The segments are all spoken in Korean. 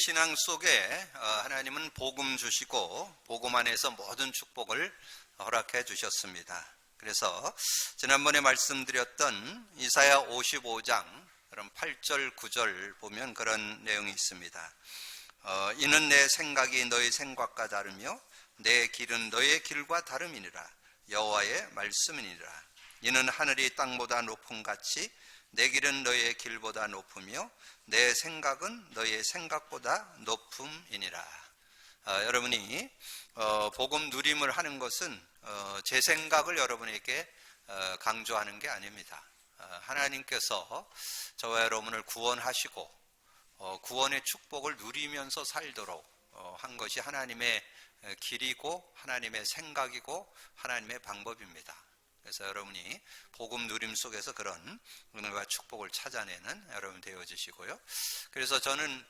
신앙 속에 하나님은 복음 주시고 복음 안에서 모든 축복을 허락해 주셨습니다. 그래서 지난번에 말씀드렸던 이사야 55장 그럼 8절 9절 보면 그런 내용이 있습니다. 이는 내 생각이 너의 생각과 다르며 내 길은 너의 길과 다름이니라. 여호와의 말씀이니라. 이는 하늘이 땅보다 높음 같이 내 길은 너의 길보다 높으며 내 생각은 너의 생각보다 높음이니라. 여러분이 복음 누림을 하는 것은 제 생각을 여러분에게 강조하는 게 아닙니다. 하나님께서 저와 여러분을 구원하시고 구원의 축복을 누리면서 살도록 한 것이 하나님의 길이고 하나님의 생각이고 하나님의 방법입니다. 그래서 여러분이 복음 누림 속에서 그런 은혜와 축복을 찾아내는 여러분 되어주시고요. 그래서 저는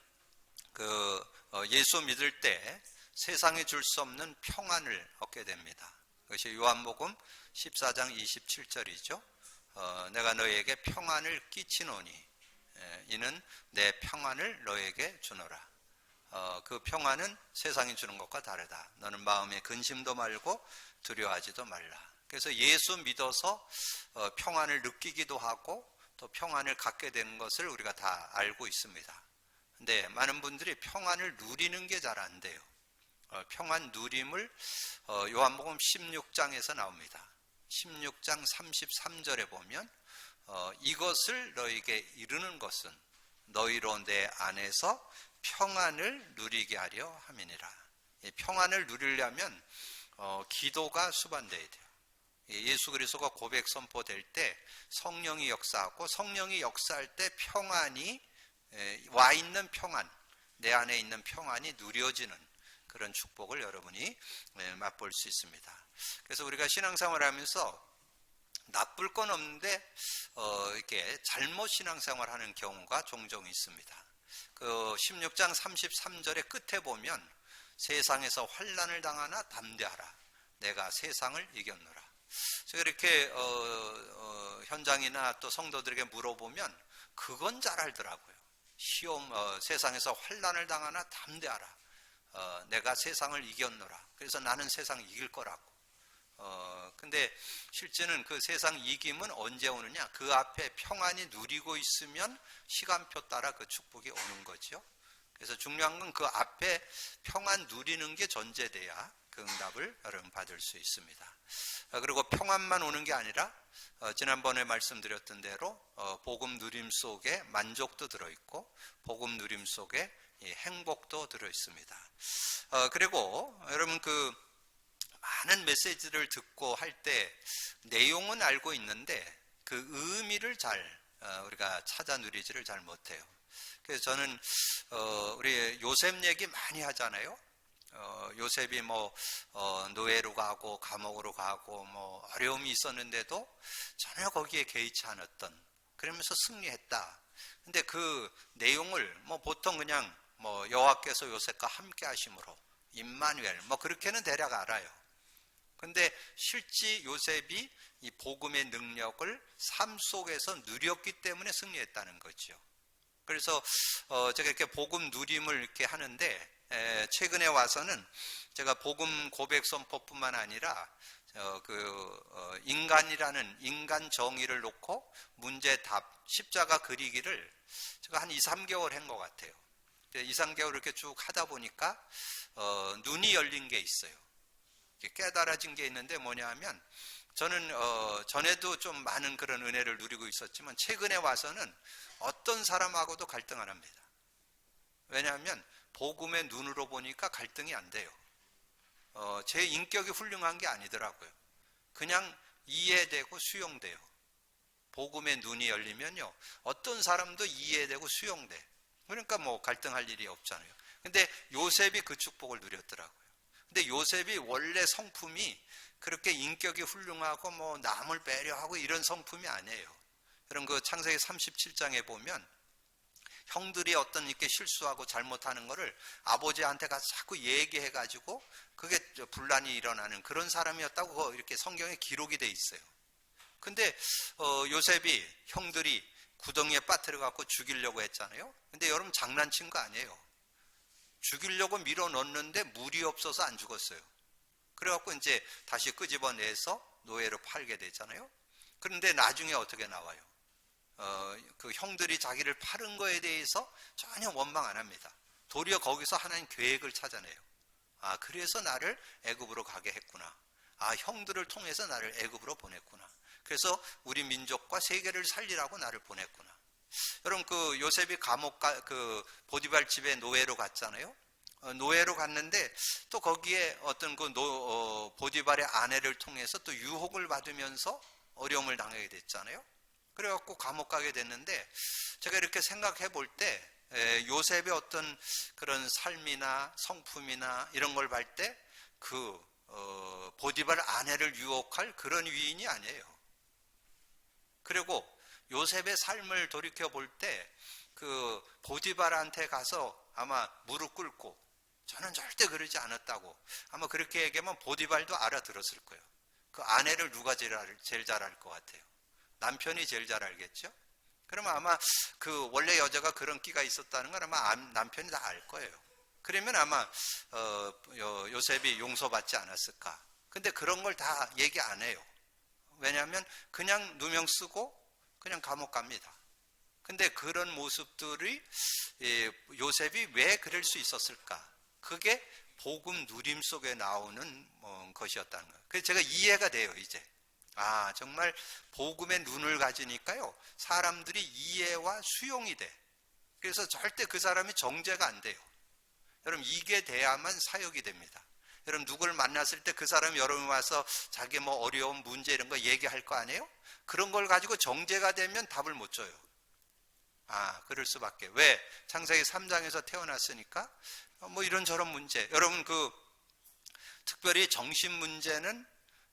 예수 믿을 때 세상에 줄 수 없는 평안을 얻게 됩니다. 그것이 요한복음 14장 27절이죠. 내가 너에게 평안을 끼치노니 이는 내 평안을 너에게 주노라. 그 평안은 세상이 주는 것과 다르다. 너는 마음에 근심도 말고 두려워하지도 말라. 그래서 예수 믿어서 평안을 느끼기도 하고 또 평안을 갖게 되는 것을 우리가 다 알고 있습니다. 근데 많은 분들이 평안을 누리는 게 잘 안 돼요. 평안 누림을 요한복음 16장에서 나옵니다. 16장 33절에 보면 이것을 너에게 이르는 것은 너희로 내 안에서 평안을 누리게 하려 함이니라. 평안을 누리려면 기도가 수반되어야 돼요. 예수 그리스도가 고백 선포될 때 성령이 역사하고 성령이 역사할 때 평안이 와 있는 평안, 내 안에 있는 평안이 누려지는 그런 축복을 여러분이 맛볼 수 있습니다. 그래서 우리가 신앙생활하면서 나쁠 건 없는데 이렇게 잘못 신앙생활하는 경우가 종종 있습니다. 그 16장 33절의 끝에 보면 세상에서 환난을 당하나 담대하라. 내가 세상을 이겼노라. 제가 이렇게 현장이나 또 성도들에게 물어보면 그건 잘 알더라고요. 세상에서 환난을 당하나 담대하라. 내가 세상을 이겼노라. 그래서 나는 세상을 이길 거라고. 근데 실제는 그 세상 이김은 언제 오느냐? 그 앞에 평안이 누리고 있으면 시간표 따라 그 축복이 오는 거죠. 그래서 중요한 건 그 앞에 평안 누리는 게 전제돼야 그 응답을 여러분 받을 수 있습니다. 그리고 평안만 오는 게 아니라 지난번에 말씀드렸던 대로 복음 누림 속에 만족도 들어있고 복음 누림 속에 행복도 들어있습니다. 그리고 여러분 그 많은 메시지를 듣고 할 때 내용은 알고 있는데 그 의미를 우리가 찾아 누리지를 잘 못해요. 그래서 저는 우리 요셉 얘기 많이 하잖아요. 요셉이 노예로 가고 감옥으로 가고 어려움이 있었는데도 전혀 거기에 개의치 않았던, 그러면서 승리했다. 근데 그 내용을 보통 그냥 여호와께서 요셉과 함께 하심으로 임마누엘 그렇게는 대략 알아요. 근데 실제 요셉이 이 복음의 능력을 삶 속에서 누렸기 때문에 승리했다는 거죠. 그래서 제가 이렇게 복음 누림을 이렇게 하는데 최근에 와서는 제가 복음 고백 선포뿐만 아니라 인간이라는 인간 정의를 놓고 문제 답 십자가 그리기를 제가 한 2, 3개월 한 것 같아요. 2, 3개월 이렇게 쭉 하다 보니까 눈이 열린 게 있어요. 깨달아진 게 있는데 뭐냐 하면 저는 전에도 좀 많은 그런 은혜를 누리고 있었지만 최근에 와서는 어떤 사람하고도 갈등 안 합니다. 왜냐하면 복음의 눈으로 보니까 갈등이 안 돼요. 제 인격이 훌륭한 게 아니더라고요. 그냥 이해되고 수용돼요. 복음의 눈이 열리면요, 어떤 사람도 이해되고 수용돼. 그러니까 갈등할 일이 없잖아요. 근데 요셉이 그 축복을 누렸더라고요. 근데 요셉이 원래 성품이 그렇게 인격이 훌륭하고 남을 배려하고 이런 성품이 아니에요. 그런 그 창세기 37장에 보면 형들이 어떤 이렇게 실수하고 잘못하는 거를 아버지한테 가서 자꾸 얘기해가지고 그게 분란이 일어나는 그런 사람이었다고 이렇게 성경에 기록이 돼 있어요. 근데 요셉이 형들이 구덩이에 빠뜨려 갖고 죽이려고 했잖아요. 근데 여러분 장난친 거 아니에요. 죽이려고 밀어 넣었는데 물이 없어서 안 죽었어요. 그래갖고 이제 다시 끄집어내서 노예로 팔게 되잖아요. 그런데 나중에 어떻게 나와요? 그 형들이 자기를 파는 거에 대해서 전혀 원망 안 합니다. 도리어 거기서 하나님 계획을 찾아내요. 아, 그래서 나를 애굽으로 가게 했구나. 아, 형들을 통해서 나를 애굽으로 보냈구나. 그래서 우리 민족과 세계를 살리라고 나를 보냈구나. 여러분, 그 요셉이 그 보디발 집에 노예로 갔잖아요. 노예로 갔는데 또 거기에 어떤 그 보디발의 아내를 통해서 또 유혹을 받으면서 어려움을 당하게 됐잖아요. 그래갖고 감옥 가게 됐는데, 제가 이렇게 생각해 볼 때 요셉의 어떤 그런 삶이나 성품이나 이런 걸 볼 때 보디발 아내를 유혹할 그런 위인이 아니에요. 그리고 요셉의 삶을 돌이켜 볼 때 그 보디발한테 가서 아마 무릎 꿇고 저는 절대 그러지 않았다고 아마 그렇게 얘기하면 보디발도 알아들었을 거예요. 그 아내를 누가 제일 잘 알 것 같아요? 남편이 제일 잘 알겠죠? 그러면 아마 그 원래 여자가 그런 끼가 있었다는 건 아마 남편이 다 알 거예요. 그러면 아마 요셉이 용서받지 않았을까? 근데 그런 걸 다 얘기 안 해요. 왜냐하면 그냥 누명 쓰고 그냥 감옥 갑니다. 근데 그런 모습들이 요셉이 왜 그럴 수 있었을까? 그게 복음 누림 속에 나오는 것이었다는 거예요. 그래서 제가 이해가 돼요, 이제. 아, 정말 복음의 눈을 가지니까요, 사람들이 이해와 수용이 돼. 그래서 절대 그 사람이 정죄가 안 돼요. 여러분, 이게 돼야만 사역이 됩니다. 여러분, 누구를 만났을 때 그 사람이 여러분 와서 자기 뭐 어려운 문제 이런 거 얘기할 거 아니에요? 그런 걸 가지고 정죄가 되면 답을 못 줘요. 아, 그럴 수밖에. 왜? 창세기 3장에서 태어났으니까 뭐 이런저런 문제. 여러분, 특별히 정신 문제는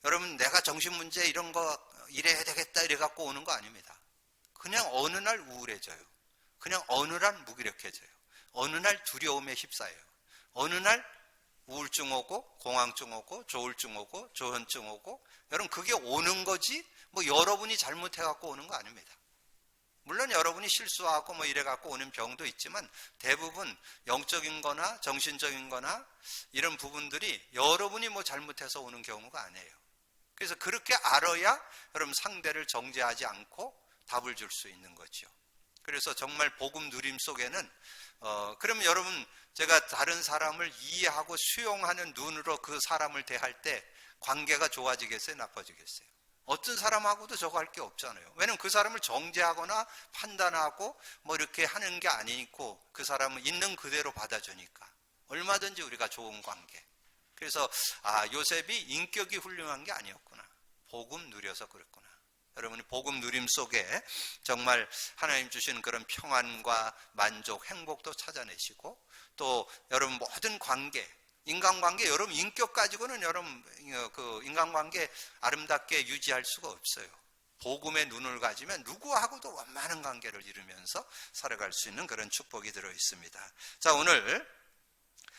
여러분, 내가 정신 문제 이런 거 이래야 되겠다 이래 갖고 오는 거 아닙니다. 그냥 어느 날 우울해져요. 그냥 어느 날 무기력해져요. 어느 날 두려움에 휩싸여요. 어느 날 우울증 오고 공황증 오고 조울증 오고 조현증 오고, 여러분, 그게 오는 거지 뭐 여러분이 잘못해 갖고 오는 거 아닙니다. 물론 여러분이 실수하고 뭐 이래 갖고 오는 병도 있지만 대부분 영적인 거나 정신적인 거나 이런 부분들이 여러분이 뭐 잘못해서 오는 경우가 아니에요. 그래서 그렇게 알아야 여러분 상대를 정죄하지 않고 답을 줄 수 있는 거죠. 그래서 정말 복음 누림 속에는 그러면 여러분, 제가 다른 사람을 이해하고 수용하는 눈으로 그 사람을 대할 때 관계가 좋아지겠어요? 나빠지겠어요? 어떤 사람하고도 저거 할 게 없잖아요. 왜냐면 그 사람을 정죄하거나 판단하고 뭐 이렇게 하는 게 아니고 그 사람은 있는 그대로 받아주니까 얼마든지 우리가 좋은 관계. 그래서 요셉이 인격이 훌륭한 게 아니었구나. 복음 누려서 그랬구나. 여러분이 복음 누림 속에 정말 하나님 주시는 그런 평안과 만족, 행복도 찾아내시고, 또 여러분 모든 관계, 인간관계, 여러분 인격 가지고는 여러분 그 인간관계 아름답게 유지할 수가 없어요. 복음의 눈을 가지면 누구하고도 원만한 관계를 이루면서 살아갈 수 있는 그런 축복이 들어 있습니다. 자, 오늘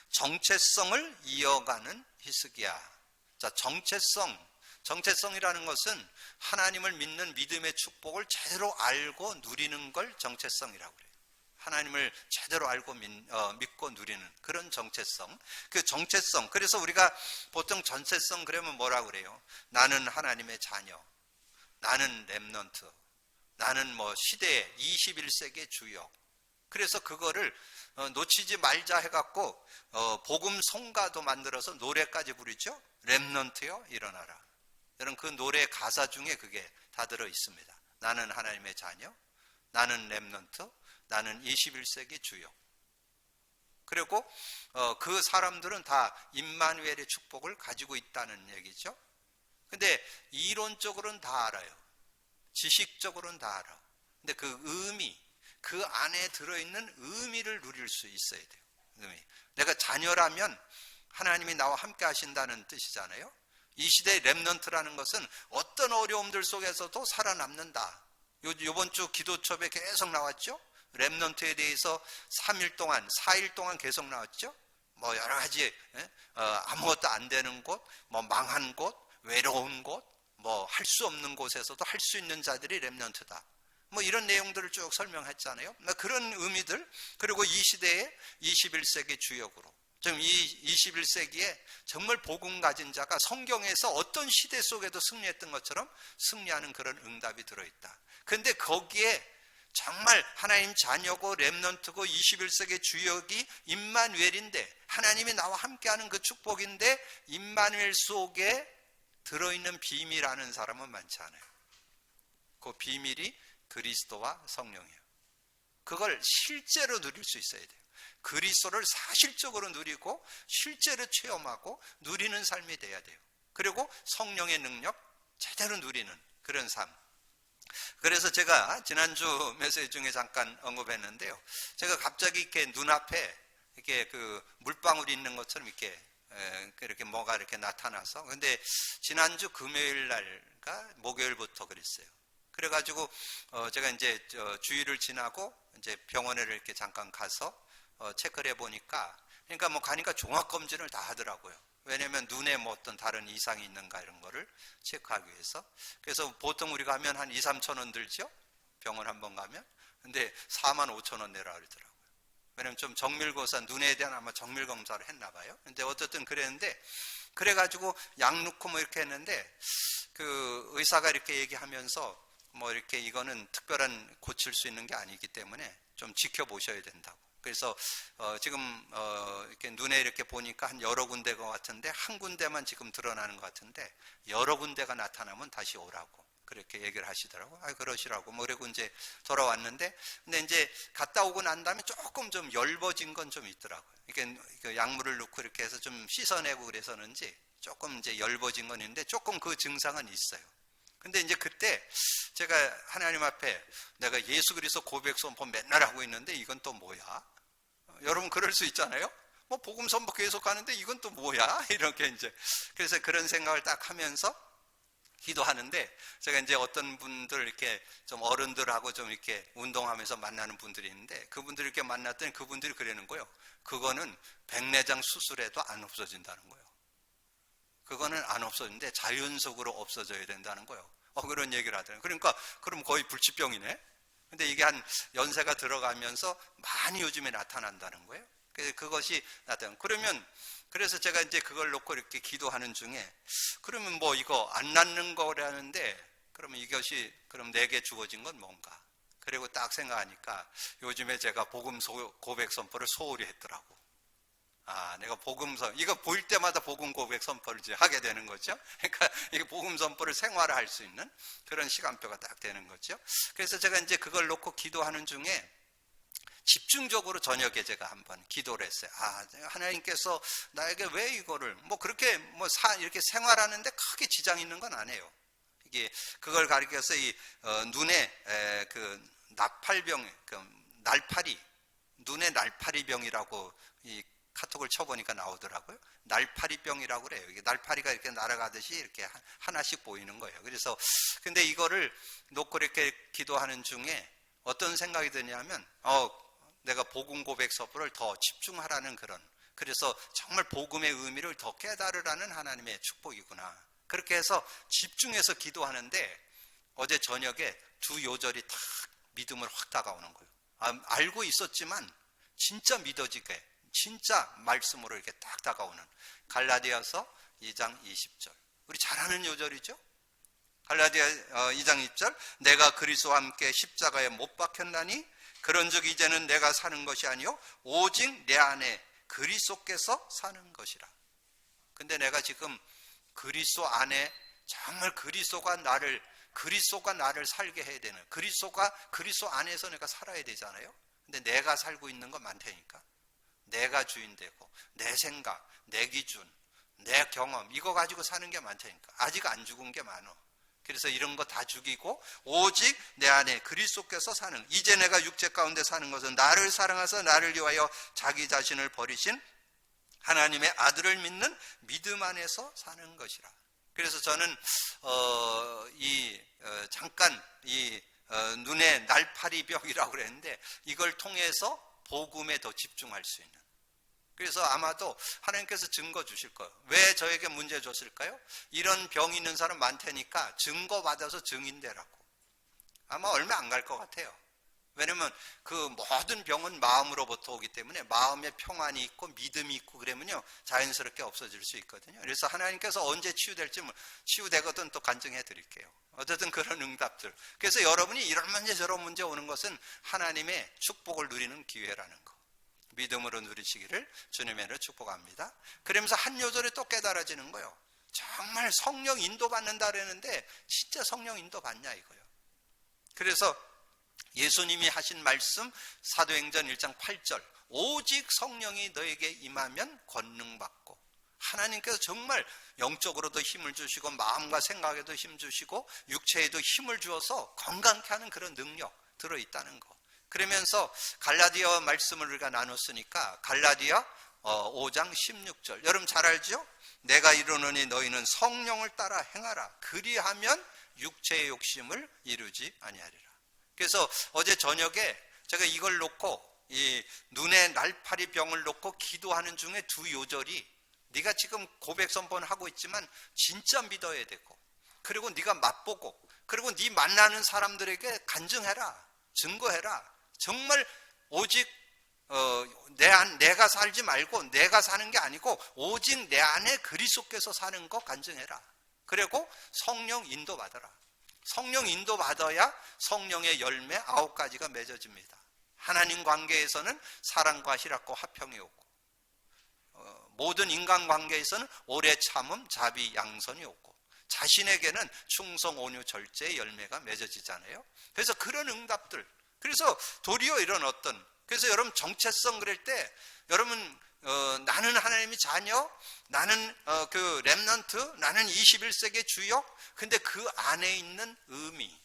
정체성을 이어가는 히스기야. 자, 정체성이라는 것은 하나님을 믿는 믿음의 축복을 제대로 알고 누리는 걸 정체성이라고 그래요. 하나님을 제대로 알고 믿고 누리는 그런 정체성. 그 정체성. 그래서 우리가 보통 정체성 그러면 뭐라고 그래요? 나는 하나님의 자녀. 나는 렘넌트. 나는 뭐 시대의 21세기의 주역. 그래서 그거를 놓치지 말자 해갖고 복음 성가도 만들어서 노래까지 부르죠. 렘넌트여 일어나라. 여러분, 그 노래 가사 중에 그게 다 들어 있습니다. 나는 하나님의 자녀, 나는 렘넌트, 나는 21세기 주역. 그리고 그 사람들은 다 임마누엘의 축복을 가지고 있다는 얘기죠. 근데 이론적으로는 다 알아요. 지식적으로는 다 알아. 근데 그 의미, 그 안에 들어있는 의미를 누릴 수 있어야 돼요. 의미. 내가 자녀라면 하나님이 나와 함께 하신다는 뜻이잖아요. 이 시대의 렘넌트라는 것은 어떤 어려움들 속에서도 살아남는다. 요번 주 기도첩에 계속 나왔죠. 렘넌트에 대해서 3일 동안 4일 동안 계속 나왔죠. 뭐 여러 가지 아무것도 안 되는 곳, 뭐 망한 곳, 외로운 곳, 뭐 할 수 없는 곳에서도 할 수 있는 자들이 렘넌트다. 뭐 이런 내용들을 쭉 설명했잖아요. 그런 의미들, 그리고 이 시대의 21세기 주역으로, 좀 이 21세기에 정말 복음 가진 자가 성경에서 어떤 시대 속에도 승리했던 것처럼 승리하는 그런 응답이 들어있다. 그런데 거기에 정말 하나님 자녀고 렘넌트고 21세기 주역이 임마누엘인데, 하나님이 나와 함께하는 그 축복인데, 임마누엘 속에 들어있는 비밀 아는 사람은 많지 않아요. 그 비밀이 그리스도와 성령이에요. 그걸 실제로 누릴 수 있어야 돼요. 그리스도를 사실적으로 누리고 실제로 체험하고 누리는 삶이 돼야 돼요. 그리고 성령의 능력 제대로 누리는 그런 삶. 그래서 제가 지난주 메시지 중에 잠깐 언급했는데요. 제가 갑자기 이렇게 눈앞에 이렇게 그 물방울이 있는 것처럼 이렇게 뭐가 이렇게 나타나서, 근데 지난주 금요일 날과 목요일부터 그랬어요. 그래가지고 제가 이제 주일을 지나고 이제 병원에 이렇게 잠깐 가서 체크를 해보니까, 그러니까 뭐 가니까 종합검진을 다 하더라고요. 왜냐면 눈에 뭐 어떤 다른 이상이 있는가 이런 거를 체크하기 위해서. 그래서 보통 우리가 하면 한 2, 3천 원 들죠? 병원 한번 가면. 근데 4만 5천 원 내라 그러더라고요. 왜냐면 좀 정밀검사, 눈에 대한 아마 정밀검사를 했나 봐요. 근데 어쨌든 그랬는데, 그래가지고 약 넣고 뭐 이렇게 했는데, 그 의사가 이렇게 얘기하면서 뭐 이렇게 이거는 특별한 고칠 수 있는 게 아니기 때문에 좀 지켜보셔야 된다고. 그래서 지금 이렇게 눈에 이렇게 보니까 한 여러 군데가 같은데, 한 군데만 지금 드러나는 것 같은데, 여러 군데가 나타나면 다시 오라고 그렇게 얘기를 하시더라고요. 그러시라고. 뭐 그리고 이제 돌아왔는데, 근데 이제 갔다 오고 난 다음에 조금 좀 엷어진 건 좀 있더라고요. 이렇게 약물을 넣고 이렇게 해서 좀 씻어내고 그래서는지 조금 이제 엷어진 건 있는데, 조금 그 증상은 있어요. 근데 이제 그때 제가 하나님 앞에, 내가 예수 그리스도 고백 선포 맨날 하고 있는데 이건 또 뭐야? 여러분 그럴 수 있잖아요. 뭐 복음 선포 계속 하는데 이건 또 뭐야? 이렇게 이제, 그래서 그런 생각을 딱 하면서 기도하는데, 제가 이제 어떤 분들 이렇게 좀 어른들하고 좀 이렇게 운동하면서 만나는 분들이 있는데, 그분들 이렇게 만났더니 그분들이 그러는 거예요. 그거는 백내장 수술해도 안 없어진다는 거예요. 그거는 안 없어지는데 자연적으로 없어져야 된다는 거예요. 그런 얘기를 하더라고요. 그러니까 그럼 거의 불치병이네. 근데 이게 한 연세가 들어가면서 많이 요즘에 나타난다는 거예요. 그래서 그것이 나타나는. 그래서 제가 이제 그걸 놓고 이렇게 기도하는 중에, 그러면 뭐 이거 안 낫는 거라는데, 그러면 이것이 그럼 내게 주어진 건 뭔가? 그리고 딱 생각하니까 요즘에 제가 복음 고백 선포를 소홀히 했더라고. 내가 이거 보일 때마다 복음 고백 선포를 이제 하게 되는 거죠. 그러니까 이게 복음 선포를 생활화할 수 있는 그런 시간표가 딱 되는 거죠. 그래서 제가 이제 그걸 놓고 기도하는 중에 집중적으로 저녁에 제가 한번 기도를 했어요. 하나님께서 나에게 왜 이거를 뭐 그렇게 이렇게 생활하는데 크게 지장 있는 건 아니에요. 이게 그걸 가리켜서 이 눈에 그 나팔병, 날파리, 눈의 날파리병이라고 이 카톡을 쳐보니까 나오더라고요. 날파리병이라고 그래요. 이게 날파리가 이렇게 날아가듯이 이렇게 하나씩 보이는 거예요. 그래서 근데 이거를 놓고 이렇게 기도하는 중에 어떤 생각이 드냐면, 내가 복음 고백 선포를 더 집중하라는 그래서 정말 복음의 의미를 더 깨달으라는 하나님의 축복이구나. 그렇게 해서 집중해서 기도하는데, 어제 저녁에 두 요절이 딱 믿음을 확 다가오는 거예요. 알고 있었지만 진짜 믿어지게, 진짜 말씀으로 이렇게 딱 다가오는 갈라디아서 2장 20절. 우리 잘 아는 요절이죠. 갈라디아 2장 20절. 내가 그리스도와 함께 십자가에 못 박혔나니 그런즉 이제는 내가 사는 것이 아니요 오직 내 안에 그리스도께서 사는 것이라. 근데 내가 지금 그리스도 안에 정말 그리스도가 나를 살게 해야 되는, 그리스도 안에서 내가 살아야 되잖아요. 근데 내가 살고 있는 건 많다니까. 내가 주인 되고 내 생각, 내 기준, 내 경험 이거 가지고 사는 게 많다니까. 아직 안 죽은 게 많어. 그래서 이런 거 다 죽이고 오직 내 안에 그리스도께서 사는, 이제 내가 육체 가운데 사는 것은 나를 사랑하사 나를 위하여 자기 자신을 버리신 하나님의 아들을 믿는 믿음 안에서 사는 것이라. 그래서 저는 잠깐 눈의 날파리병이라고 그랬는데, 이걸 통해서 복음에 더 집중할 수 있는. 그래서 아마도 하나님께서 증거 주실 거예요. 왜 저에게 문제 줬을까요? 이런 병이 있는 사람 많다니까 증거 받아서 증인되라고. 아마 얼마 안 갈 것 같아요. 왜냐면 그 모든 병은 마음으로부터 오기 때문에 마음에 평안이 있고 믿음이 있고 그러면요 자연스럽게 없어질 수 있거든요. 그래서 하나님께서 언제 치유될지 치유되거든 또 간증해 드릴게요. 어쨌든 그런 응답들. 그래서 여러분이 이런 문제 저런 문제 오는 것은 하나님의 축복을 누리는 기회라는 거. 믿음으로 누리시기를 주님의 이름으로 축복합니다. 그러면서 한 요절에 또 깨달아지는 거예요. 정말 성령 인도받는다 그러는데 진짜 성령 인도받냐 이거예요. 그래서 예수님이 하신 말씀 사도행전 1장 8절 오직 성령이 너에게 임하면 권능받고, 하나님께서 정말 영적으로도 힘을 주시고 마음과 생각에도 힘 주시고 육체에도 힘을 주어서 건강케 하는 그런 능력 들어있다는 거. 그러면서 갈라디아 말씀을 우리가 나눴으니까 갈라디아 5장 16절 여러분 잘 알죠? 내가 이르노니 너희는 성령을 따라 행하라. 그리하면 육체의 욕심을 이루지 아니하리라. 그래서 어제 저녁에 제가 이걸 놓고 이 눈에 날파리 병을 놓고 기도하는 중에 두 요절이 네가 지금 고백 선포하고 있지만 진짜 믿어야 되고, 그리고 네가 맛보고, 그리고 네 만나는 사람들에게 간증해라, 증거해라. 정말 오직 내가 살지 말고 내가 사는 게 아니고 오직 내 안에 그리스도께서 사는 거 간증해라. 그리고 성령 인도 받아라. 성령 인도 받아야 성령의 열매 9가지가 맺어집니다. 하나님 관계에서는 사랑과 희락과 화평이 오고, 모든 인간 관계에서는 오래 참음, 자비, 양선이 오고, 자신에게는 충성, 온유, 절제의 열매가 맺어지잖아요. 그래서 그런 응답들, 그래서 도리어 이런 그래서 여러분 정체성 그럴 때 여러분 나는 하나님의 자녀, 나는 그 렘넌트, 나는 21세기의 주역. 근데 그 안에 있는 의미,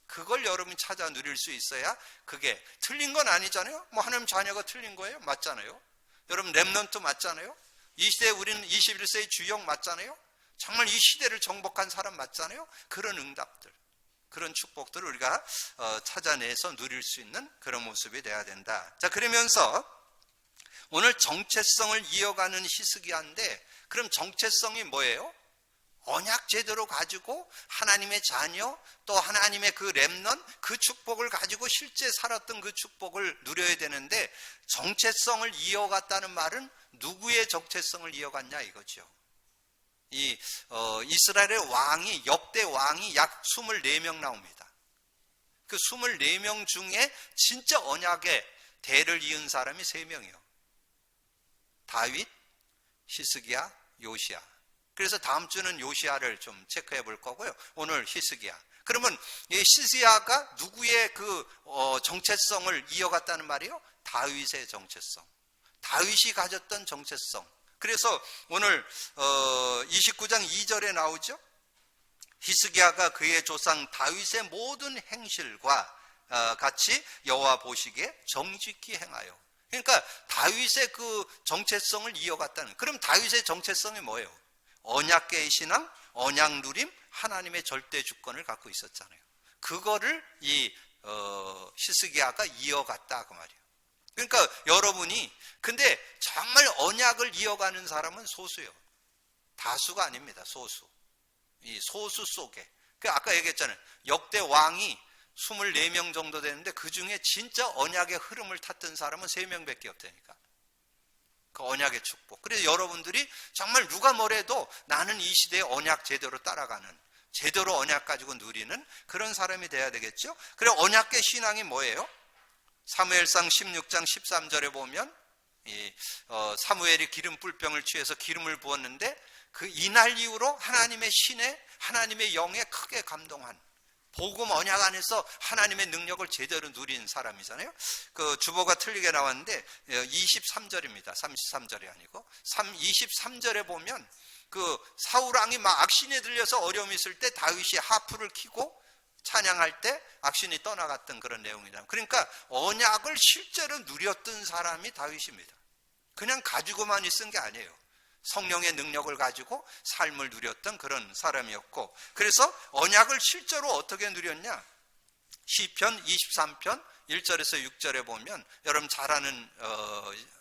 그걸 여러분이 찾아 누릴 수 있어야 그게 틀린 건 아니잖아요. 뭐 하나님 자녀가 틀린 거예요? 맞잖아요. 여러분 렘넌트 맞잖아요. 이 시대에 우리는 21세기의 주역 맞잖아요. 정말 이 시대를 정복한 사람 맞잖아요. 그런 응답들, 그런 축복들을 우리가 찾아내서 누릴 수 있는 그런 모습이 돼야 된다. 자, 그러면서 오늘 정체성을 이어가는 히스기야인데, 그럼 정체성이 뭐예요? 언약 제대로 가지고 하나님의 자녀, 또 하나님의 그 렘넌, 그 축복을 가지고 실제 살았던 그 축복을 누려야 되는데, 정체성을 이어갔다는 말은 누구의 정체성을 이어갔냐 이거죠. 이스라엘의 왕이, 역대 왕이 약 24명 나옵니다. 그 24명 중에 진짜 언약의 대를 이은 사람이 3명이요. 다윗, 히스기야, 요시야. 그래서 다음 주는 요시야를 좀 체크해 볼 거고요. 오늘 히스기야. 그러면 이 히스기야가 누구의 그 정체성을 이어갔다는 말이에요? 다윗의 정체성. 다윗이 가졌던 정체성. 그래서 오늘 29장 2절에 나오죠. 히스기야가 그의 조상 다윗의 모든 행실과 같이 여호와 보시기에 정직히 행하여. 그러니까 다윗의 그 정체성을 이어갔다는. 그럼 다윗의 정체성이 뭐예요? 언약계의 신앙, 언약 누림, 하나님의 절대 주권을 갖고 있었잖아요. 그거를 이 히스기야가 이어갔다 그 말이에요. 그러니까 여러분이, 근데 정말 언약을 이어가는 사람은 소수예요. 다수가 아닙니다. 소수. 이 소수 속에. 아까 얘기했잖아요. 역대 왕이 24명 정도 되는데 그 중에 진짜 언약의 흐름을 탔던 사람은 3명밖에 없다니까. 그 언약의 축복. 그래서 여러분들이 정말 누가 뭐래도 나는 이 시대의 언약 제대로 따라가는, 제대로 언약 가지고 누리는 그런 사람이 돼야 되겠죠. 그래 언약계 신앙이 뭐예요? 사무엘상 16장 13절에 보면 사무엘이 기름 뿔병을 취해서 기름을 부었는데 그 이날 이후로 하나님의 신에, 하나님의 영에 크게 감동한, 복음 언약 안에서 하나님의 능력을 제대로 누린 사람이잖아요. 그 주보가 틀리게 나왔는데 23절입니다. 33절이 아니고 23절에 보면 그 사울 왕이 막 악신이 들려서 어려움이 있을 때 다윗이 하프를 켜고 찬양할 때 악신이 떠나갔던 그런 내용이다. 그러니까 언약을 실제로 누렸던 사람이 다윗입니다. 그냥 가지고만 있은 게 아니에요. 성령의 능력을 가지고 삶을 누렸던 그런 사람이었고, 그래서 언약을 실제로 어떻게 누렸냐? 시편 23편 1절에서 6절에 보면 여러분 잘 아는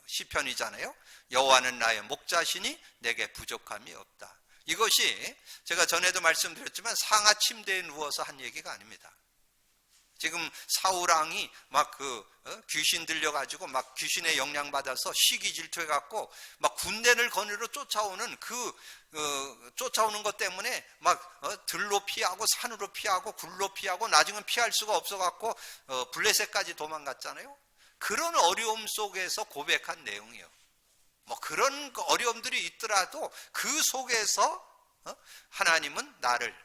시편이잖아요. 여호와는 나의 목자시니 내게 부족함이 없다. 이것이 제가 전에도 말씀드렸지만 상하 침대에 누워서 한 얘기가 아닙니다. 지금 사울왕이 막 귀신 들려가지고 막 귀신의 영향 받아서 시기 질투해갖고 막 군대를 거느려 쫓아오는 쫓아오는 것 때문에 막 들로 피하고 산으로 피하고 굴로 피하고 나중엔 피할 수가 없어갖고 블레셋까지 도망갔잖아요. 그런 어려움 속에서 고백한 내용이에요. 뭐 그런 어려움들이 있더라도 그 속에서 하나님은 나를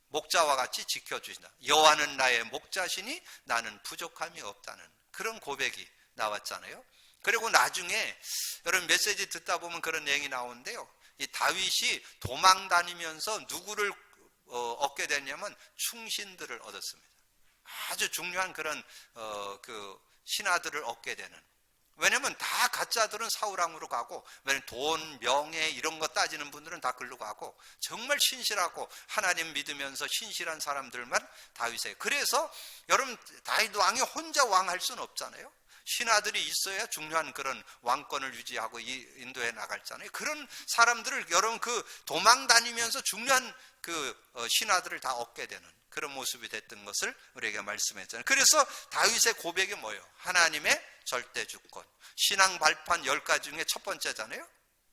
목자와 같이 지켜주신다. 여호와는 나의 목자시니 나는 부족함이 없다는 그런 고백이 나왔잖아요. 그리고 나중에 여러분 메시지 듣다 보면 그런 내용이 나오는데요. 이 다윗이 도망 다니면서 누구를 얻게 됐냐면 충신들을 얻었습니다. 아주 중요한 그런 신하들을 얻게 되는. 왜냐면 다 가짜들은 사울왕으로 가고, 왜냐면 돈, 명예 이런 거 따지는 분들은 다 글로 가고, 정말 신실하고 하나님 믿으면서 신실한 사람들만 다윗에. 그래서 여러분 다윗 왕이 혼자 왕할 수는 없잖아요. 신하들이 있어야 중요한 그런 왕권을 유지하고 인도해 나갈잖아요. 그런 사람들을 여러분 도망 다니면서 중요한 신하들을 다 얻게 되는 그런 모습이 됐던 것을 우리에게 말씀했잖아요. 그래서 다윗의 고백이 뭐예요? 하나님의 절대 주권. 신앙 발판 10가지 중에 첫 번째잖아요.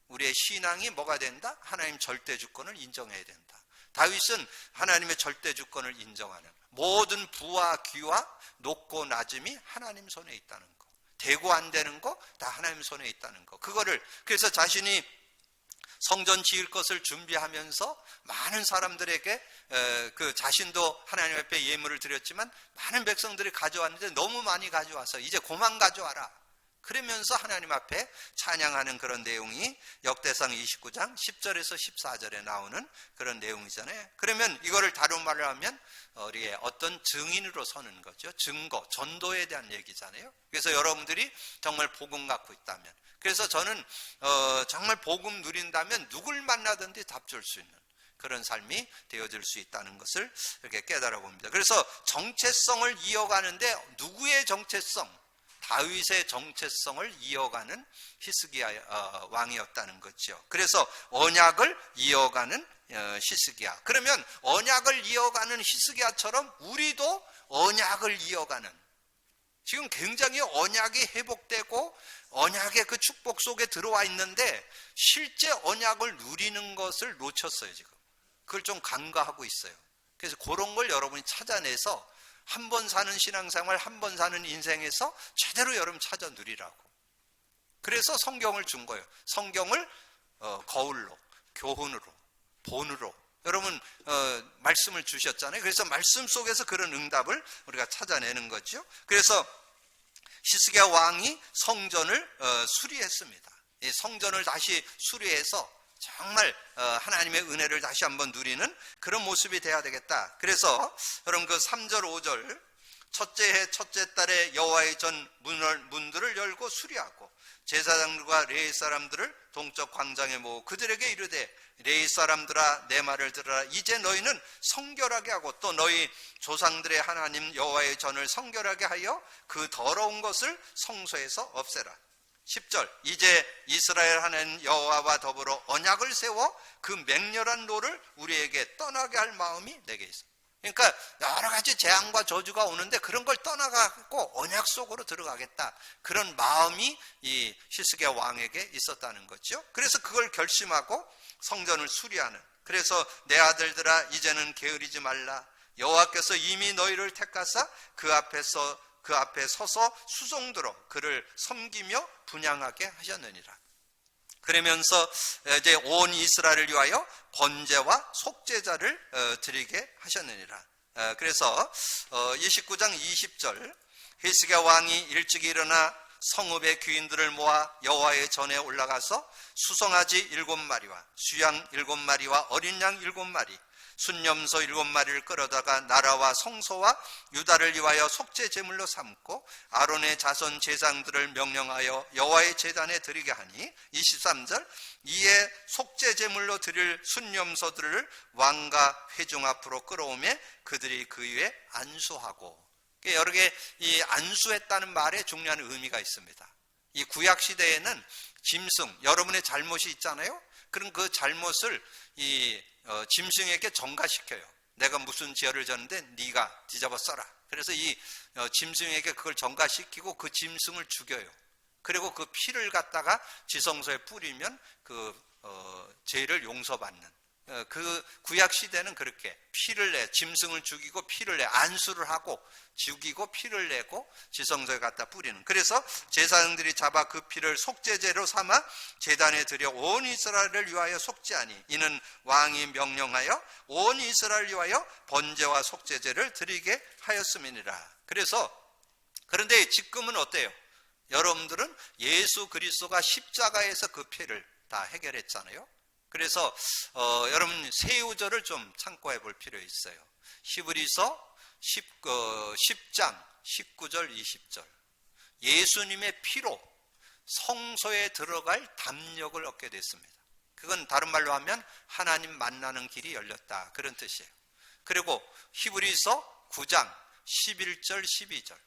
우리의 신앙이 뭐가 된다? 하나님 절대 주권을 인정해야 된다. 다윗은 하나님의 절대 주권을 인정하는, 모든 부와 귀와 높고 낮음이 하나님 손에 있다는 거, 되고 안 되는 거 다 하나님 손에 있다는 거. 그래서 자신이 성전 지을 것을 준비하면서 많은 사람들에게 자신도 하나님 앞에 예물을 드렸지만 많은 백성들이 가져왔는데 너무 많이 가져와서 이제 그만 가져와라. 그러면서 하나님 앞에 찬양하는 그런 내용이 역대상 29장 10절에서 14절에 나오는 그런 내용이잖아요. 그러면 이거를 다른 말로 하면 우리의 어떤 증인으로 서는 거죠. 증거, 전도에 대한 얘기잖아요. 그래서 여러분들이 정말 복음 갖고 있다면, 그래서 저는 정말 복음 누린다면 누굴 만나든지 답 줄 수 있는 그런 삶이 되어질 수 있다는 것을 이렇게 깨달아 봅니다. 그래서 정체성을 이어가는데 누구의 정체성? 다윗의 정체성을 이어가는 히스기야 왕이었다는 거죠. 그래서 언약을 이어가는 히스기야. 그러면 언약을 이어가는 히스기야처럼 우리도 언약을 이어가는, 지금 굉장히 언약이 회복되고 언약의 그 축복 속에 들어와 있는데 실제 언약을 누리는 것을 놓쳤어요. 지금 그걸 좀 간과하고 있어요. 그래서 그런 걸 여러분이 찾아내서 한 번 사는 신앙생활, 한 번 사는 인생에서 제대로 여러분 찾아 누리라고. 그래서 성경을 준 거예요. 성경을 거울로, 교훈으로, 본으로 여러분 말씀을 주셨잖아요. 그래서 말씀 속에서 그런 응답을 우리가 찾아내는 거죠. 그래서 히스기야 왕이 성전을 수리했습니다. 이 성전을 다시 수리해서 정말 하나님의 은혜를 다시 한번 누리는 그런 모습이 돼야 되겠다. 그래서 여러분 3절 5절 첫째 해 첫째 달에 여호와의 전 문들을 열고 수리하고 제사장들과 레위 사람들을 동쪽 광장에 모으고 그들에게 이르되 레위 사람들아 내 말을 들으라. 이제 너희는 성결하게 하고 또 너희 조상들의 하나님 여호와의 전을 성결하게 하여 그 더러운 것을 성소에서 없애라. 10절 이제 이스라엘 하나님 여호와와 더불어 언약을 세워 그 맹렬한 노를 우리에게 떠나게 할 마음이 내게 있어. 그러니까 여러 가지 재앙과 저주가 오는데 그런 걸 떠나가고 언약 속으로 들어가겠다, 그런 마음이 이 히스기야 왕에게 있었다는 거죠. 그래서 그걸 결심하고 성전을 수리하는, 그래서 내 아들들아 이제는 게으르지 말라. 여호와께서 이미 너희를 택하사 그 앞에 서서 수종들어 그를 섬기며 분향하게 하셨느니라. 그러면서 이제 온 이스라엘을 위하여 번제와 속죄자를 드리게 하셨느니라. 그래서 29장 20절 히스기야 왕이 일찍 일어나 성읍의 귀인들을 모아 여호와의 전에 올라가서 수송아지 7마리와 수양 7마리와 어린 양 7마리 순염소 7마리를 끌어다가 나라와 성소와 유다를 위하여 속죄 제물로 삼고 아론의 자손 제사장들을 명령하여 여호와의 제단에 드리게 하니 23절 이에 속죄 제물로 드릴 순염소들을 왕과 회중 앞으로 끌어오며 그들이 그 위에 안수하고. 여러 개 이 안수했다는 말에 중요한 의미가 있습니다. 이 구약 시대에는 짐승, 여러분의 잘못이 있잖아요. 그럼 그 잘못을 이 짐승에게 전가시켜요. 내가 무슨 죄를 졌는데 네가 뒤잡아 써라. 그래서 이 짐승에게 그걸 전가시키고 그 짐승을 죽여요. 그리고 그 피를 갖다가 지성소에 뿌리면 그 죄를 용서받는, 그 구약 시대는 그렇게 피를 내, 짐승을 죽이고 피를 내, 안수를 하고 죽이고 피를 내고 지성소에 갖다 뿌리는. 그래서 제사장들이 잡아 그 피를 속죄제로 삼아 제단에 들여 온 이스라엘을 위하여 속죄하니 이는 왕이 명령하여 온 이스라엘을 위하여 번제와 속죄제를 드리게 하였음이니라. 그런데 지금은 어때요? 여러분들은 예수 그리스도가 십자가에서 그 피를 다 해결했잖아요. 그래서 여러분 세우절을 좀 참고해 볼 필요 있어요. 히브리서 10장 19절 20절 예수님의 피로 성소에 들어갈 담력을 얻게 됐습니다. 그건 다른 말로 하면 하나님 만나는 길이 열렸다, 그런 뜻이에요. 그리고 히브리서 9장 11절 12절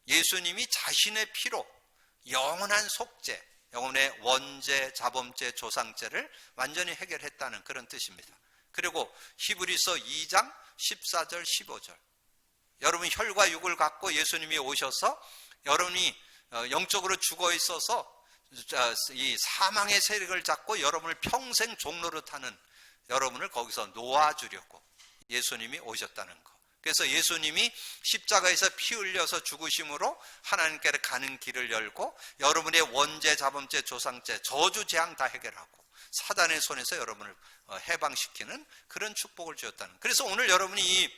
예수님이 자신의 피로 영원한 속죄, 영혼의 원죄, 자범죄, 조상죄를 완전히 해결했다는 그런 뜻입니다. 그리고 히브리서 2장 14절 15절 여러분 혈과 육을 갖고 예수님이 오셔서 여러분이 영적으로 죽어 있어서 이 사망의 세력을 잡고 여러분을 평생 종로로 타는 여러분을 거기서 놓아주려고 예수님이 오셨다는 것. 그래서 예수님이 십자가에서 피 흘려서 죽으심으로 하나님께로 가는 길을 열고 여러분의 원죄, 자범죄, 조상죄, 저주, 재앙 다 해결하고 사단의 손에서 여러분을 해방시키는 그런 축복을 주었다는. 그래서 오늘 여러분이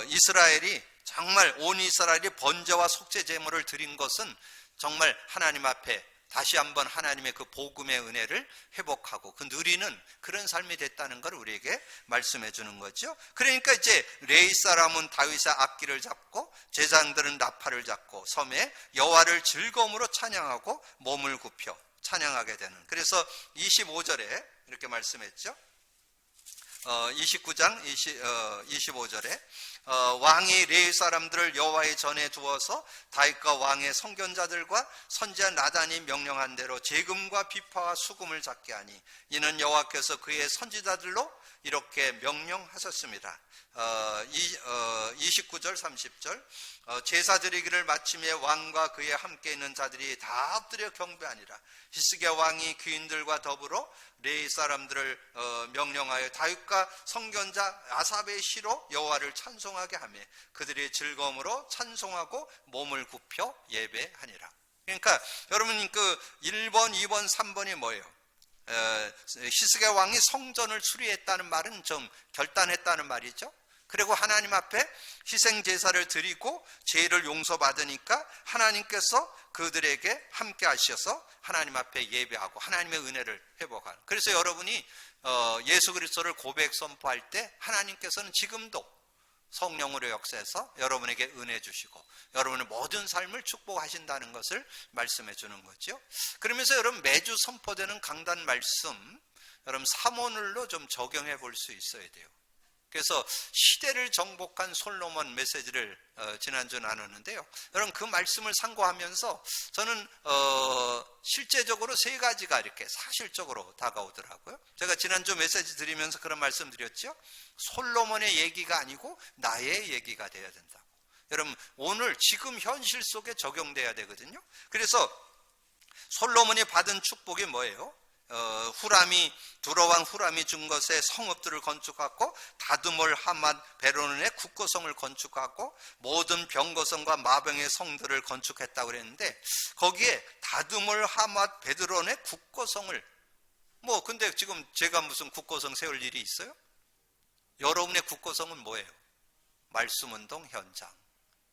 이스라엘이 정말 온 이스라엘이 번제와 속죄 제물을 드린 것은 정말 하나님 앞에 다시 한번 하나님의 그 복음의 은혜를 회복하고 그 누리는 그런 삶이 됐다는 걸 우리에게 말씀해 주는 거죠. 그러니까 이제 레위 사람은 다윗의 악기를 잡고 제사장들은 나팔을 잡고 섬에 여호와를 즐거움으로 찬양하고 몸을 굽혀 찬양하게 되는. 그래서 25절에 이렇게 말씀했죠. 29장 25절에 왕이 레위 사람들을 여호와의 전에 두어서 다윗과 왕의 선견자들과 선지자 나단이 명령한 대로 재금과 비파와 수금을 잡게 하니 이는 여호와께서 그의 선지자들로 이렇게 명령하셨습니다. 29절 30절 제사 드리기를 마침에 왕과 그에 함께 있는 자들이 다 엎드려 경배하니라. 히스기야 왕이 귀인들과 더불어 레위 사람들을 명령하여 다윗과 선견자 아삽의 시로 여호와를 찬송하게 하며 그들이 즐거움으로 찬송하고 몸을 굽혀 예배하니라. 그러니까 여러분 그 1번, 2번, 3번이 뭐예요? 히스기야 왕이 성전을 수리했다는 말은 좀 결단했다는 말이죠. 그리고 하나님 앞에 희생 제사를 드리고 죄를 용서받으니까 하나님께서 그들에게 함께 하셔서 하나님 앞에 예배하고 하나님의 은혜를 회복하는. 그래서 여러분이 예수 그리스도를 고백 선포할 때 하나님께서는 지금도 성령으로 역사해서 여러분에게 은혜 주시고 여러분의 모든 삶을 축복하신다는 것을 말씀해 주는 거죠. 그러면서 여러분 매주 선포되는 강단 말씀 여러분 삼오늘로 좀 적용해 볼 수 있어야 돼요. 그래서 시대를 정복한 솔로몬 메시지를 지난주 나눴는데요. 여러분 그 말씀을 상고하면서 저는 실제적으로 세 가지가 이렇게 사실적으로 다가오더라고요. 제가 지난주 메시지 드리면서 그런 말씀 드렸죠. 솔로몬의 얘기가 아니고 나의 얘기가 돼야 된다고. 여러분 오늘 지금 현실 속에 적용돼야 되거든요. 그래서 솔로몬이 받은 축복이 뭐예요? 두로왕 후람이 준 것에 성읍들을 건축하고 다드몰 하맛 베로는의 국고성을 건축하고 모든 병거성과 마병의 성들을 건축했다고 그랬는데 거기에 다드몰 하맛 베드론의 국고성을 근데 지금 제가 무슨 국고성 세울 일이 있어요? 여러분의 국고성은 뭐예요? 말씀운동 현장.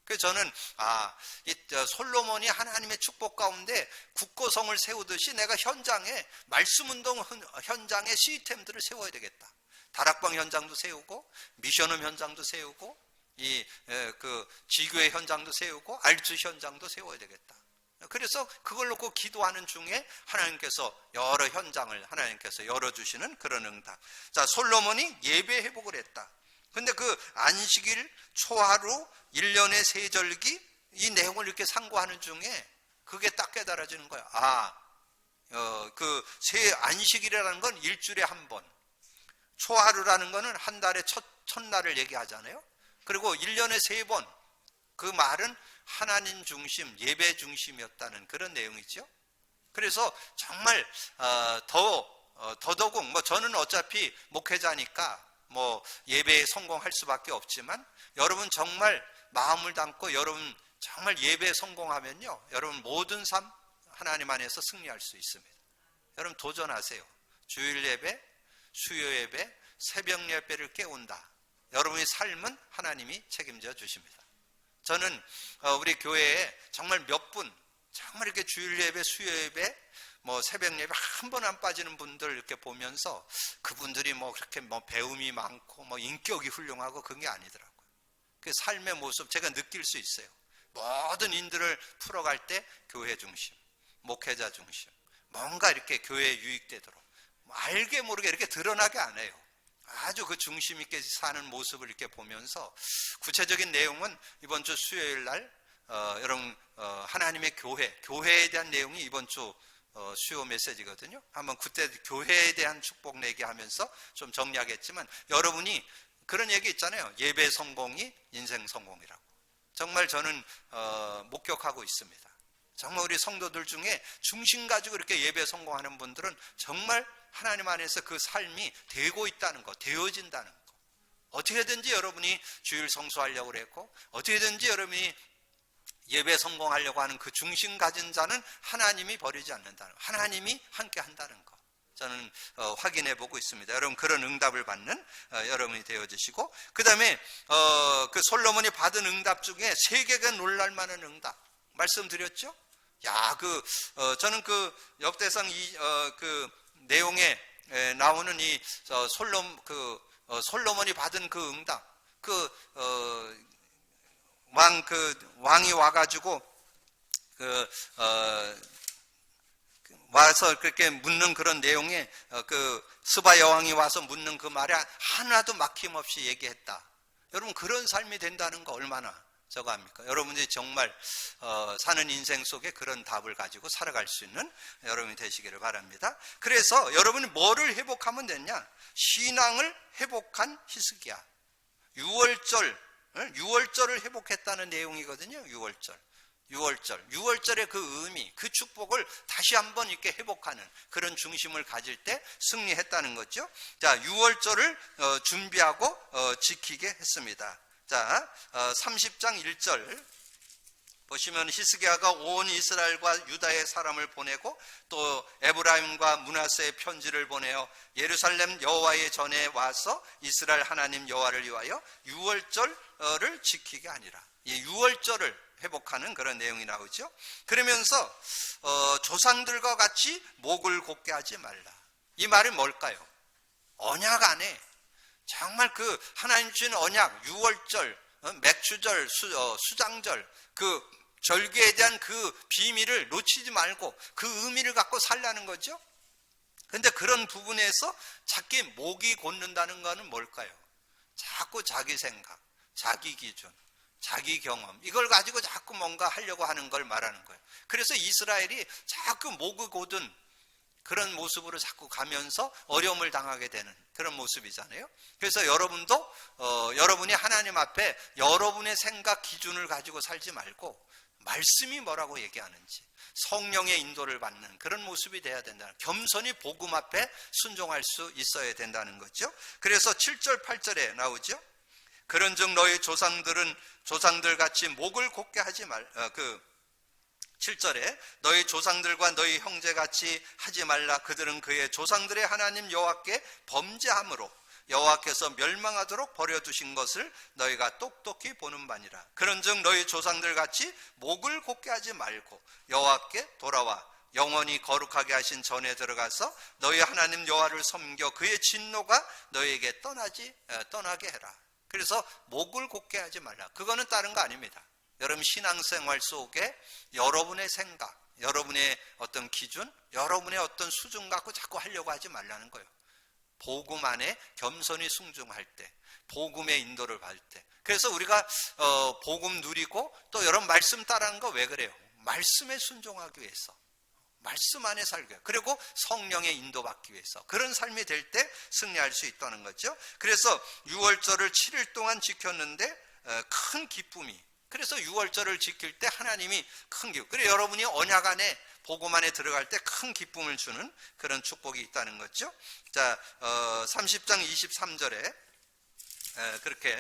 그래서 저는 솔로몬이 하나님의 축복 가운데 국고성을 세우듯이 내가 현장에 말씀운동 현장에 시스템들을 세워야 되겠다. 다락방 현장도 세우고 미션홈 현장도 세우고 지교회 현장도 세우고 알주 현장도 세워야 되겠다. 그래서 그걸 놓고 기도하는 중에 하나님께서 여러 현장을 하나님께서 열어주시는 그런 응답. 자, 솔로몬이 예배 회복을 했다. 근데 그 안식일, 초하루, 1년의 세절기 이 내용을 이렇게 상고하는 중에 그게 딱 깨달아지는 거야. 그 안식일이라는 건 일주일에 한 번, 초하루라는 거는 한 달의 첫날을 얘기하잖아요. 그리고 1년에 3번, 그 말은 하나님 중심, 예배 중심이었다는 그런 내용이죠. 그래서 정말 더더욱 뭐 저는 어차피 목회자니까 뭐 예배에 성공할 수밖에 없지만, 여러분 정말 마음을 담고 여러분 정말 예배에 성공하면요, 여러분 모든 삶 하나님 안에서 승리할 수 있습니다. 여러분 도전하세요. 주일 예배, 수요 예배, 새벽 예배를 깨운다. 여러분의 삶은 하나님이 책임져 주십니다. 저는 우리 교회에 정말 몇 분, 정말 이렇게 주일 예배, 수요 예배, 뭐 새벽 예배 한 번 안 빠지는 분들 이렇게 보면서, 그분들이 뭐 그렇게 뭐 배움이 많고 뭐 인격이 훌륭하고 그런 게 아니더라고요. 그 삶의 모습 제가 느낄 수 있어요. 모든 인들을 풀어갈 때 교회 중심, 목회자 중심, 뭔가 이렇게 교회에 유익되도록 알게 모르게 이렇게 드러나게 안 해요. 아주 그 중심 있게 사는 모습을 이렇게 보면서, 구체적인 내용은 이번 주 수요일 날 여러분 하나님의 교회에 대한 내용이 이번 주 수요 메시지거든요. 한번 그때 교회에 대한 축복 내기 하면서 좀 정리하겠지만, 여러분이 그런 얘기 있잖아요. 예배 성공이 인생 성공이라고. 정말 저는 목격하고 있습니다. 정말 우리 성도들 중에 중심 가지고 이렇게 예배 성공하는 분들은 정말 하나님 안에서 그 삶이 되고 있다는 거, 되어진다는 거. 어떻게든지 여러분이 주일 성수하려고 그랬고, 어떻게든지 여러분이 예배 성공하려고 하는 그 중심 가진 자는 하나님이 버리지 않는다는 거, 하나님이 함께 한다는 거, 저는 확인해 보고 있습니다. 여러분 그런 응답을 받는 여러분이 되어주시고, 그 다음에 그 솔로몬이 받은 응답 중에 세계가 놀랄 만한 응답 말씀드렸죠. 저는 그 역대상 그 내용에 나오는 이 솔로몬이 받은 그 응답, 왕이 와가지고 와서 그렇게 묻는 그런 내용에 스바 여왕이 와서 묻는 그 말에 하나도 막힘없이 얘기했다. 여러분 그런 삶이 된다는 거 얼마나 저거 합니까? 여러분들이 정말 사는 인생 속에 그런 답을 가지고 살아갈 수 있는 여러분이 되시기를 바랍니다. 그래서 여러분이 뭐를 회복하면 되냐? 신앙을 회복한 히스기야. 6월절을 회복했다는 내용이거든요. 6월절의 그 의미, 그 축복을 다시 한번 이렇게 회복하는 그런 중심을 가질 때 승리했다는 거죠. 자, 6월절을 준비하고 지키게 했습니다. 자, 30장 1절 보시면, 히스기야가 온 이스라엘과 유다의 사람을 보내고 또 에브라임과 므낫세의 편지를 보내어 예루살렘 여호와의 전에 와서 이스라엘 하나님 여호와를 위하여 6월절을 지키게 하니라. 이 6월절을 회복하는 그런 내용이 나오죠. 그러면서 조상들과 같이 목을 곧게 하지 말라. 이 말은 뭘까요? 언약 안에 정말 그 하나님 주신 언약, 6월절, 맥주절, 수장절, 그 절기에 대한 그 비밀을 놓치지 말고 그 의미를 갖고 살라는 거죠. 근데 그런 부분에서 자기 목이 곧는다는 것은 뭘까요? 자꾸 자기 생각, 자기 기준, 자기 경험, 이걸 가지고 자꾸 뭔가 하려고 하는 걸 말하는 거예요. 그래서 이스라엘이 자꾸 목을 곧은 그런 모습으로 자꾸 가면서 어려움을 당하게 되는 그런 모습이잖아요. 그래서 여러분도 여러분이 하나님 앞에 여러분의 생각 기준을 가지고 살지 말고 말씀이 뭐라고 얘기하는지 성령의 인도를 받는 그런 모습이 돼야 된다. 겸손히 복음 앞에 순종할 수 있어야 된다는 거죠. 그래서 7절 8절에 나오죠. 그런즉 너희 조상들 같이 목을 곧게 하지 7절에 너희 조상들과 너희 형제같이 하지 말라. 그들은 그의 조상들의 하나님 여호와께 범죄함으로 여호와께서 멸망하도록 버려두신 것을 너희가 똑똑히 보는 바니라. 그런즉 너희 조상들같이 목을 곧게 하지 말고 여호와께 돌아와 영원히 거룩하게 하신 전에 들어가서 너희 하나님 여호와를 섬겨 그의 진노가 너희에게 떠나게 해라. 그래서 목을 곧게 하지 말라. 그거는 다른 거 아닙니다. 여러분 신앙생활 속에 여러분의 생각, 여러분의 어떤 기준, 여러분의 어떤 수준 갖고 자꾸 하려고 하지 말라는 거예요. 복음 안에 겸손히 순종할 때, 복음의 인도를 받을 때. 그래서 우리가 복음 누리고 또 여러분 말씀 따라하는 거 왜 그래요? 말씀에 순종하기 위해서. 말씀 안에 살게, 그리고 성령의 인도받기 위해서 그런 삶이 될 때 승리할 수 있다는 거죠. 그래서 6월절을 7일 동안 지켰는데 큰 기쁨이, 그래서 6월절을 지킬 때 하나님이 큰 기쁨, 그래서 여러분이 언약 안에 복음 안에 들어갈 때 큰 기쁨을 주는 그런 축복이 있다는 거죠. 자, 30장 23절에 그렇게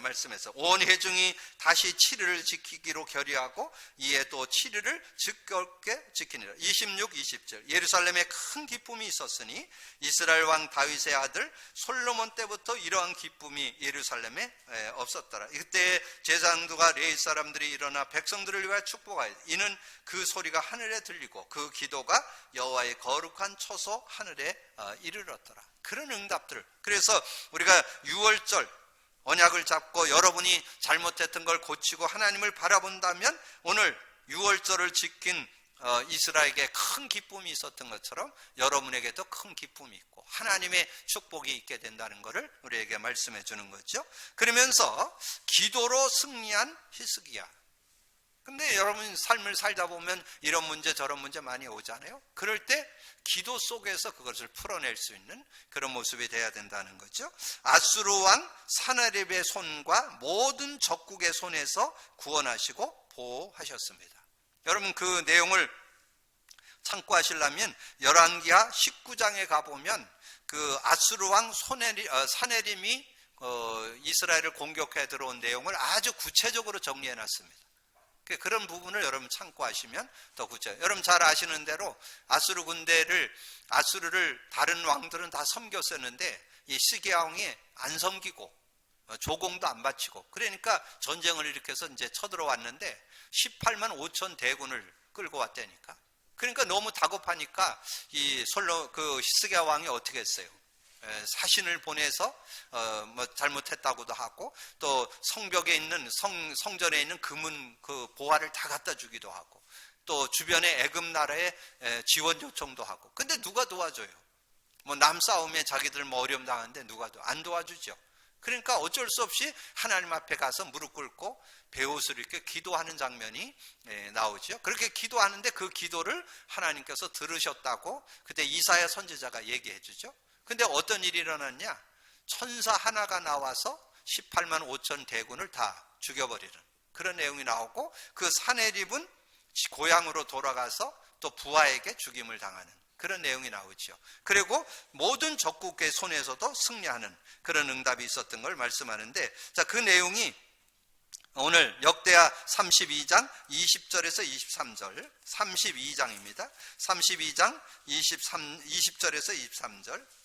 말씀해서 온 회중이 다시 7일을 지키기로 결의하고 이에 또 7일을 즐겁게 지키니라. 26, 20절 예루살렘에 큰 기쁨이 있었으니 이스라엘 왕 다윗의 아들 솔로몬 때부터 이러한 기쁨이 예루살렘에 없었더라. 이때 제사장들과 레위 사람들이 일어나 백성들을 위하여 축복하여 이는 그 소리가 하늘에 들리고 그 기도가 여호와의 거룩한 처소 하늘에 이르렀더라. 그런 응답들을, 그래서 우리가 6월절 언약을 잡고 여러분이 잘못했던 걸 고치고 하나님을 바라본다면 오늘 6월절을 지킨 이스라엘에게 큰 기쁨이 있었던 것처럼 여러분에게도 큰 기쁨이 있고 하나님의 축복이 있게 된다는 것을 우리에게 말씀해 주는 거죠. 그러면서 기도로 승리한 히스기야. 근데 여러분 삶을 살다 보면 이런 문제 저런 문제 많이 오잖아요. 그럴 때 기도 속에서 그것을 풀어낼 수 있는 그런 모습이 돼야 된다는 거죠. 아수르 왕 사나립의 손과 모든 적국의 손에서 구원하시고 보호하셨습니다. 여러분 그 내용을 참고하시려면 열왕기하 19장에 가보면 그 아수르 왕 사나립이 이스라엘을 공격해 들어온 내용을 아주 구체적으로 정리해 놨습니다. 그런 부분을 여러분 참고하시면 더 구체적으로, 여러분 잘 아시는 대로 아수르를 다른 왕들은 다 섬겼었는데 이 히스기야 왕이 안 섬기고 조공도 안 바치고, 그러니까 전쟁을 일으켜서 이제 쳐들어왔는데 18만 5천 대군을 끌고 왔다니까. 그러니까 너무 다급하니까 그 히스기야 왕이 어떻게 했어요? 사신을 보내서 뭐 잘못했다고도 하고 또 성벽에 있는 성전에 있는 금은 그 보화를 다 갖다 주기도 하고 또 주변의 애굽 나라에 지원 요청도 하고. 근데 누가 도와줘요? 뭐 남 싸움에 자기들 뭐 어려움 당하는데 누가 안 도와주죠. 그러니까 어쩔 수 없이 하나님 앞에 가서 무릎 꿇고 베옷을 이렇게 기도하는 장면이 나오죠. 그렇게 기도하는데 그 기도를 하나님께서 들으셨다고 그때 이사야 선지자가 얘기해 주죠. 근데 어떤 일이 일어났냐? 천사 하나가 나와서 18만 5천 대군을 다 죽여버리는 그런 내용이 나오고, 그 사내립은 고향으로 돌아가서 또 부하에게 죽임을 당하는 그런 내용이 나오죠. 그리고 모든 적국의 손에서도 승리하는 그런 응답이 있었던 걸 말씀하는데, 자, 그 내용이 오늘 역대하 32장 20절에서 23절, 32장입니다. 32장 20절에서 23절.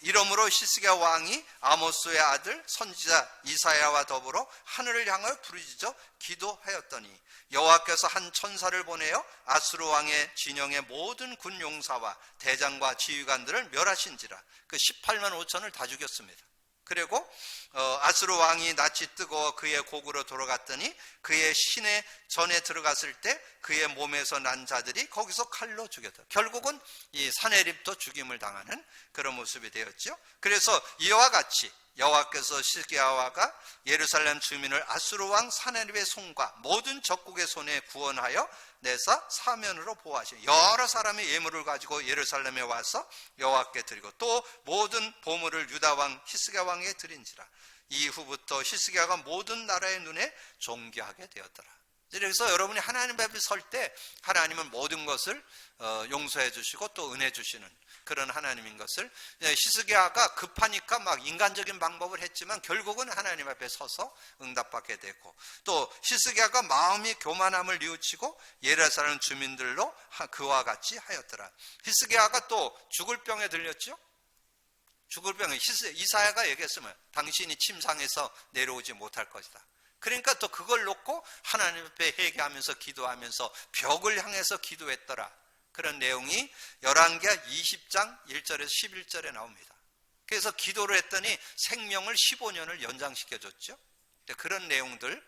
이러므로 히스기야 왕이 아모스의 아들 선지자 이사야와 더불어 하늘을 향하여 부르짖어 기도하였더니 여호와께서 한 천사를 보내어 아수르 왕의 진영의 모든 군 용사와 대장과 지휘관들을 멸하신지라. 그 18만 5천을 다 죽였습니다. 그리고 아수르 왕이 낯이 뜨거워 그의 곡으로 돌아갔더니 그의 시내 전에 들어갔을 때 그의 몸에서 난 자들이 거기서 칼로 죽였다. 결국은 이 사내립도 죽임을 당하는 그런 모습이 되었죠. 그래서 이와 같이 여호와께서 히스기야가 예루살렘 주민을 아수르 왕 사내립의 손과 모든 적국의 손에 구원하여 내사 사면으로 보호하시고 여러 사람의 예물을 가지고 예루살렘에 와서 여호와께 드리고 또 모든 보물을 유다 왕 히스기야 왕에게 드린지라. 이후부터 히스기야가 모든 나라의 눈에 존귀하게 되었더라. 그래서 여러분이 하나님 앞에 설 때 하나님은 모든 것을 용서해 주시고 또 은혜 주시는 그런 하나님인 것을, 히스기야가 급하니까 막 인간적인 방법을 했지만 결국은 하나님 앞에 서서 응답받게 되고, 또 히스기야가 마음이 교만함을 뉘우치고 예루살렘 주민들로 그와 같이 하였더라. 히스기야가 또 죽을 병에 들렸죠. 죽을 병에 이사야가 얘기했으면 당신이 침상에서 내려오지 못할 것이다. 그러니까 또 그걸 놓고 하나님 앞에 회개하면서 기도하면서 벽을 향해서 기도했더라. 그런 내용이 열왕기하 20장 1절에서 11절에 나옵니다. 그래서 기도를 했더니 생명을 15년을 연장시켜줬죠. 그런 내용들.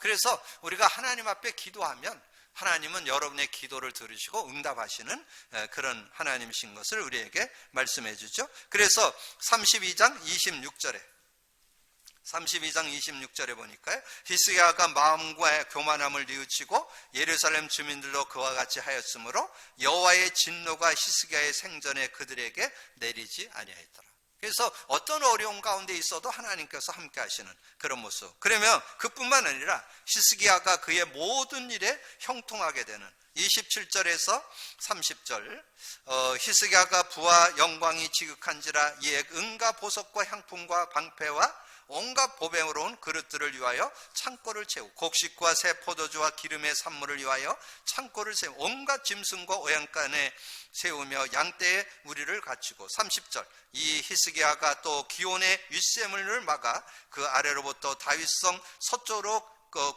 그래서 우리가 하나님 앞에 기도하면 하나님은 여러분의 기도를 들으시고 응답하시는 그런 하나님이신 것을 우리에게 말씀해 주죠. 그래서 32장 26절에 32장 26절에 보니까요. 히스기야가 마음과 교만함을 뉘우치고 예루살렘 주민들도 그와 같이 하였으므로 여호와의 진노가 히스기야의 생전에 그들에게 내리지 아니하였더라. 그래서 어떤 어려움 가운데 있어도 하나님께서 함께 하시는 그런 모습. 그러면 그뿐만 아니라 히스기야가 그의 모든 일에 형통하게 되는 27절에서 30절 히스기야가 부와 영광이 지극한지라 이에 은과 보석과 향품과 방패와 온갖 보배로운 그릇들을 위하여 창고를 채우고 곡식과 새 포도주와 기름의 산물을 위하여 창고를 세우고 온갖 짐승과 오양간에 세우며 양떼의 우리를 갖추고 30절 이 히스기야가 또 기온의 윗샘을 막아 그 아래로부터 다윗성 서쪽으로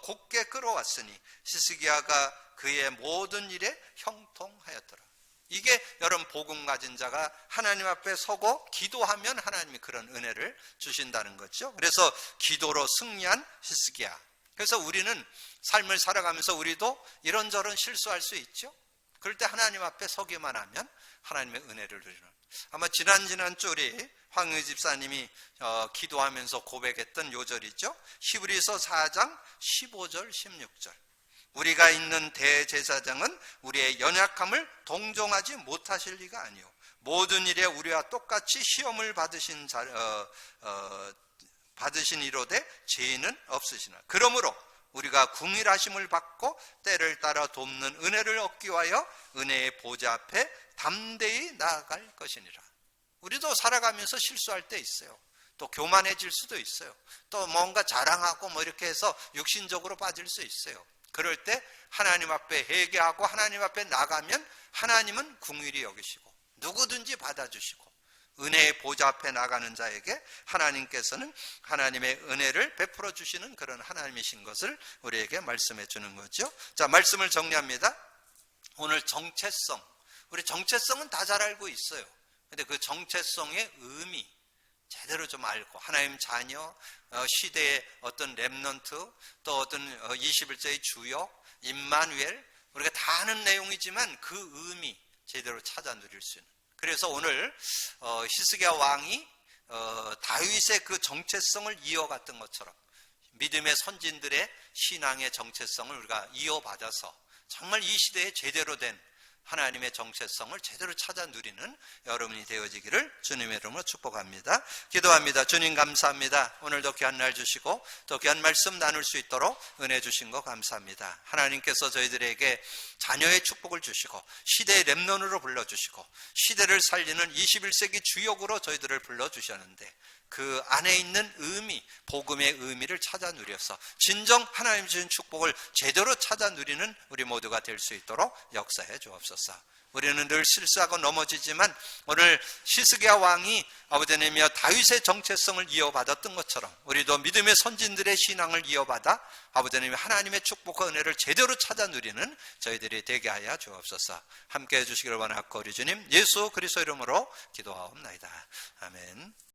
곧게 끌어왔으니 히스기야가 그의 모든 일에 형통하였더라. 이게 여러분 복음 가진 자가 하나님 앞에 서고 기도하면 하나님이 그런 은혜를 주신다는 거죠. 그래서 기도로 승리한 히스기야. 그래서 우리는 삶을 살아가면서 우리도 이런저런 실수할 수 있죠. 그럴 때 하나님 앞에 서기만 하면 하나님의 은혜를 누리는. 아마 지난주 우리 황의 집사님이 기도하면서 고백했던 요절이죠. 히브리서 4장 15절 16절. 우리가 있는 대제사장은 우리의 연약함을 동정하지 못하실 리가 아니요 모든 일에 우리와 똑같이 시험을 받으신 이로되 죄인은 없으시나 그러므로 우리가 궁일하심을 받고 때를 따라 돕는 은혜를 얻기 위하여 은혜의 보좌 앞에 담대히 나아갈 것이니라. 우리도 살아가면서 실수할 때 있어요. 또 교만해질 수도 있어요. 또 뭔가 자랑하고 이렇게 해서 육신적으로 빠질 수 있어요. 그럴 때 하나님 앞에 회개하고 하나님 앞에 나가면 하나님은 긍휼히 여기시고 누구든지 받아주시고 은혜의 보좌 앞에 나가는 자에게 하나님께서는 하나님의 은혜를 베풀어 주시는 그런 하나님이신 것을 우리에게 말씀해 주는 거죠. 자, 말씀을 정리합니다. 오늘 정체성, 우리 정체성은 다 잘 알고 있어요. 근데 그 정체성의 의미 제대로 좀 알고 하나님 자녀, 시대의 어떤 렘넌트, 또 어떤 21세기 주역, 임마누엘 우리가 다 아는 내용이지만 그 의미 제대로 찾아 누릴 수 있는. 그래서 오늘 히스기야 왕이 다윗의 그 정체성을 이어갔던 것처럼 믿음의 선진들의 신앙의 정체성을 우리가 이어받아서 정말 이 시대에 제대로 된 하나님의 정체성을 제대로 찾아 누리는 여러분이 되어지기를 주님의 이름으로 축복합니다. 기도합니다. 주님 감사합니다. 오늘도 귀한 날 주시고 또 귀한 말씀 나눌 수 있도록 은혜 주신 거 감사합니다. 하나님께서 저희들에게 자녀의 축복을 주시고 시대의 렘넌으로 불러주시고 시대를 살리는 21세기 주역으로 저희들을 불러주셨는데 그 안에 있는 의미, 복음의 의미를 찾아 누려서 진정 하나님 주신 축복을 제대로 찾아 누리는 우리 모두가 될 수 있도록 역사해 주옵소서. 우리는 늘 실수하고 넘어지지만 오늘 히스기야 왕이 아버지 하나님이여 다윗의 정체성을 이어받았던 것처럼 우리도 믿음의 선진들의 신앙을 이어받아 아버지 하나님 하나님의 축복과 은혜를 제대로 찾아 누리는 저희들이 되게 하여 주옵소서. 함께해 주시기를 원하고 우리 주님 예수 그리스도 이름으로 기도하옵나이다. 아멘.